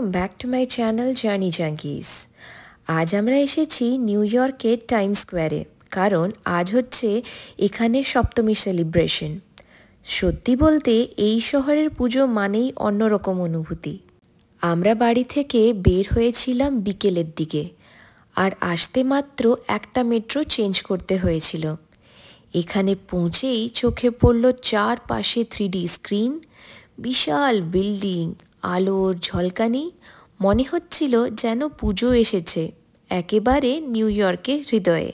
Welcome back to my channel journey junkies. আজ আমরা এসেছি নিউ ইয়র্কের টাইম স্কোয়ারে, কারণ আজ হচ্ছে এখানে সপ্তমী সেলিব্রেশন। সত্যি বলতে এই শহরের পুজো মানেই অন্যরকম অনুভূতি। আমরা বাড়ি থেকে বের হয়েছিলাম বিকেলের দিকে, আর আসতে মাত্র একটা মেট্রো চেঞ্জ করতে হয়েছিল। এখানে পৌঁছেই চোখে পড়ল চারপাশে 3D স্ক্রিন, বিশাল বিল্ডিং, আলোর ঝলকানি। মনে হচ্ছিল যেন পুজো এসেছে একেবারে নিউ ইয়র্কের হৃদয়ে।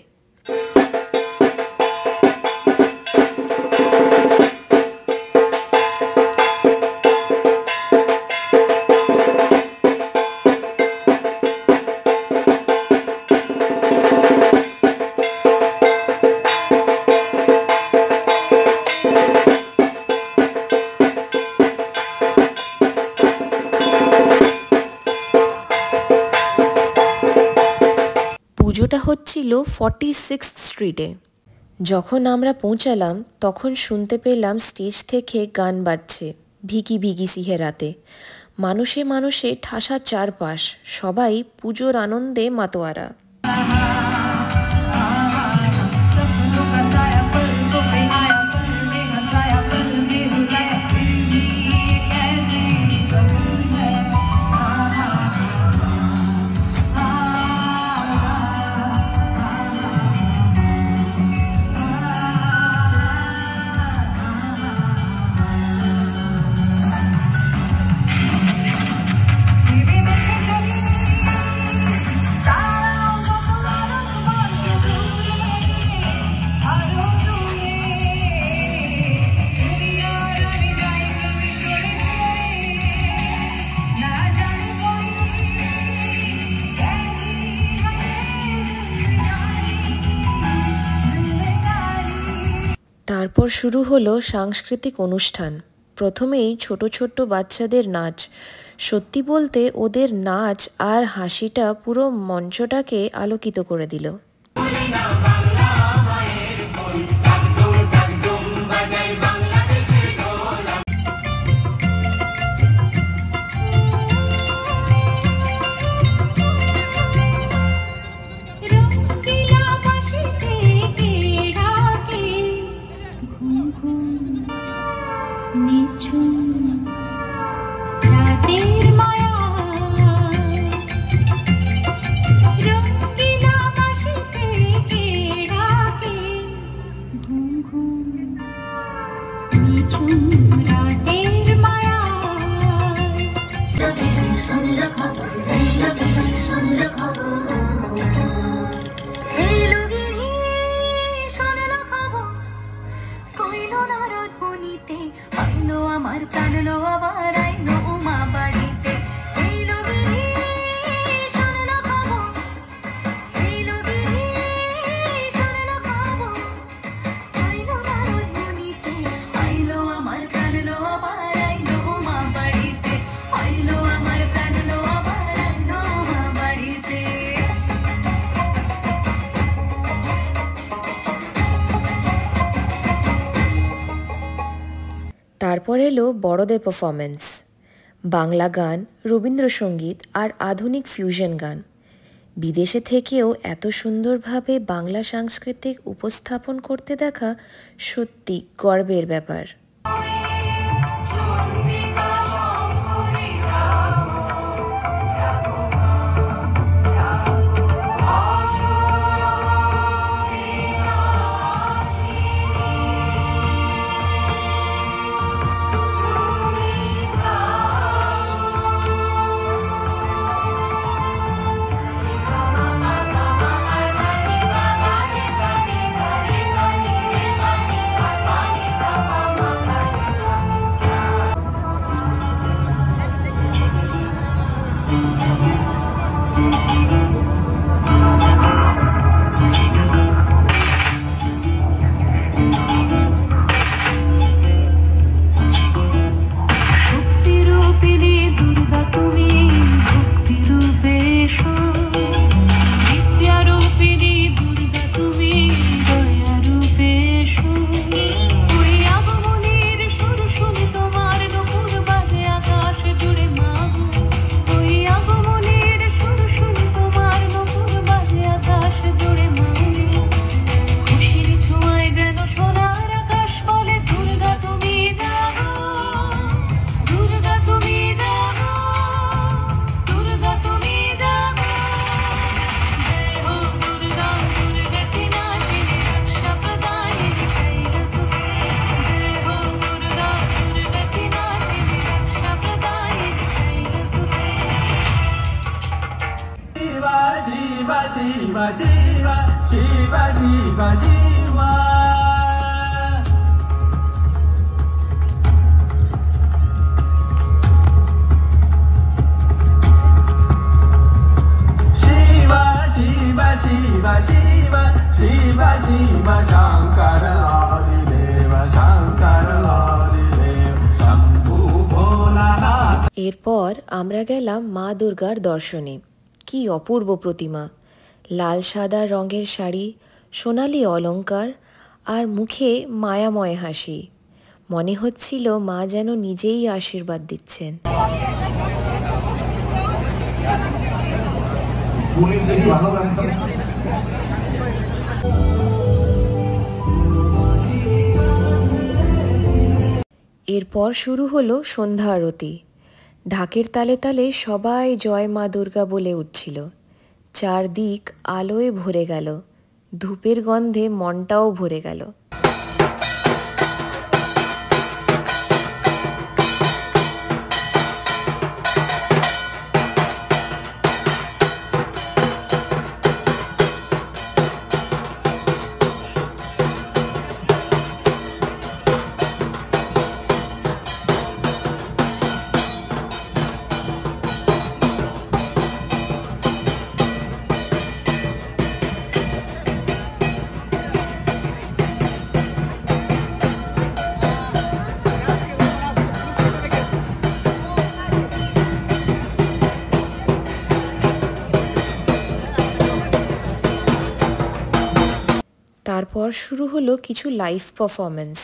পুজোটা হচ্ছিল 46th স্ট্রিটে। যখন আমরা পৌঁছালাম তখন শুনতে পেলাম স্টেজ থেকে গান বাজছে ভিকি ভিকি সিহেরাতে। মানুষে মানুষে ঠাসা চারপাশ, সবাই পুজোর আনন্দে মাতোয়ারা। তারপর শুরু হলো সাংস্কৃতিক অনুষ্ঠান। প্রথমেই ছোট ছোট বাচ্চাদের নাচ। সত্যি বলতে ওদের নাচ আর হাসিটা পুরো মঞ্চটাকে আলোকিত করে দিল। তারপর এলো বড়দের পারফরমেন্স, বাংলা গান, রবীন্দ্রসঙ্গীত আর আধুনিক ফিউশন গান। বিদেশে থেকেও এত সুন্দরভাবে বাংলা সাংস্কৃতিক উপস্থাপন করতে দেখা সত্যি গর্বের ব্যাপার। এরপর আমরা গেলাম মা দুর্গার দর্শনে। কি অপূর্ব প্রতিমা, লাল সাদা রঙের শাড়ি, সোনালি অলংকার আর মুখে মায়াময় হাসি। মনে হচ্ছিল মা যেন নিজেই আশীর্বাদ দিচ্ছেন। এরপর শুরু হলো সন্ধ্যা আরতি। ঢাকের তালে তালে সবাই জয় মা দুর্গা বলে উঠছিল। চারদিক আলোয় ভরে গেল, ধূপের গন্ধে মনটাও ভরে গেল। তারপর শুরু হলো কিছু লাইভ পারফরমেন্স।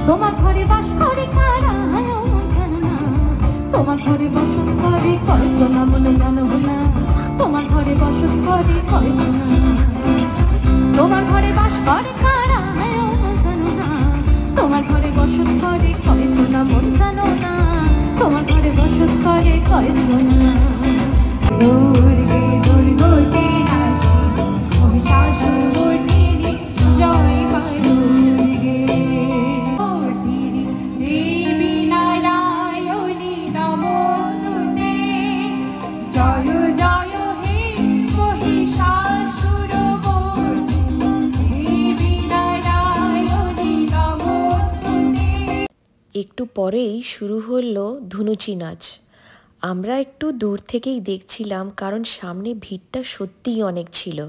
তোমার ঘরে বাস করে কারা হয় মন জানো না, তোমার ঘরে বসত করে কয়তো না মনে জানো না, তোমার ঘরে বসত করে কয়তো না, তোমার ঘরে বাস করে কারা হয় মন জানো না, তোমার ঘরে বসত করে কয়তো না মন জানো না, তোমার ঘরে বসত করে কয়তো না। দুর্গে দুর্গতে হাসি মহিষাসুর মর্দিনী জয় মা দুর্গে। দেবী নারায়ণী নমস্তুতে, জয় জয় হে মহিষাসুর মর্দিনী, দেবী নারায়ণী নমস্তুতে। একটু পরেই শুরু হলো ধুনুচি নাচ। আমরা একটু দূর থেকেই দেখছিলাম, কারণ সামনে ভিড়টা সত্যিই অনেক ছিল।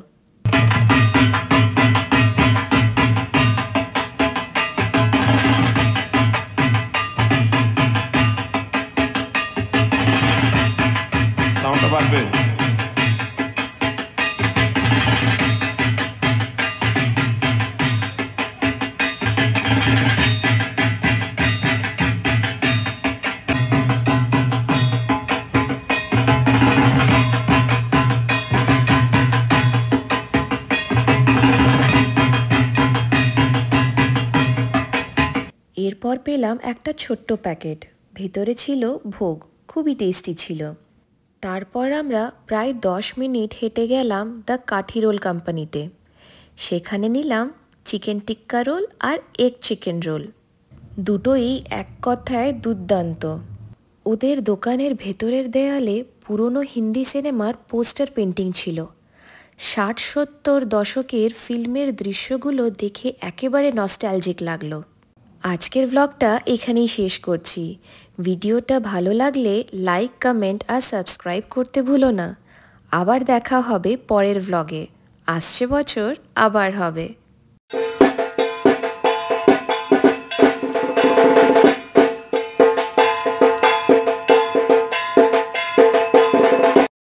সাউন্ডটা বাড়বে। এরপর পেলাম একটা ছোট্ট প্যাকেট, ভেতরে ছিল ভোগ, খুবই টেস্টি ছিল। তারপর আমরা প্রায় 10 মিনিট হেঁটে গেলাম দ্য কাঠি রোল কোম্পানিতে। সেখানে নিলাম চিকেন টিক্কা রোল আর এগ চিকেন রোল। দুটোই এক কথায় দুর্দান্ত। ওদের দোকানের ভেতরের দেয়ালে পুরনো হিন্দি সিনেমার পোস্টার পেন্টিং ছিল। 60-70 দশকের ফিল্মের দৃশ্যগুলো দেখে একেবারে নস্টালজিক লাগলো। আজকের ব্লগটা এখানেই শেষ করছি। ভিডিওটা ভালো লাগলে লাইক, কমেন্ট আর সাবস্ক্রাইব করতে ভুলো না। আবার দেখা হবে পরের ব্লগে। আসছে বছর আবার হবে।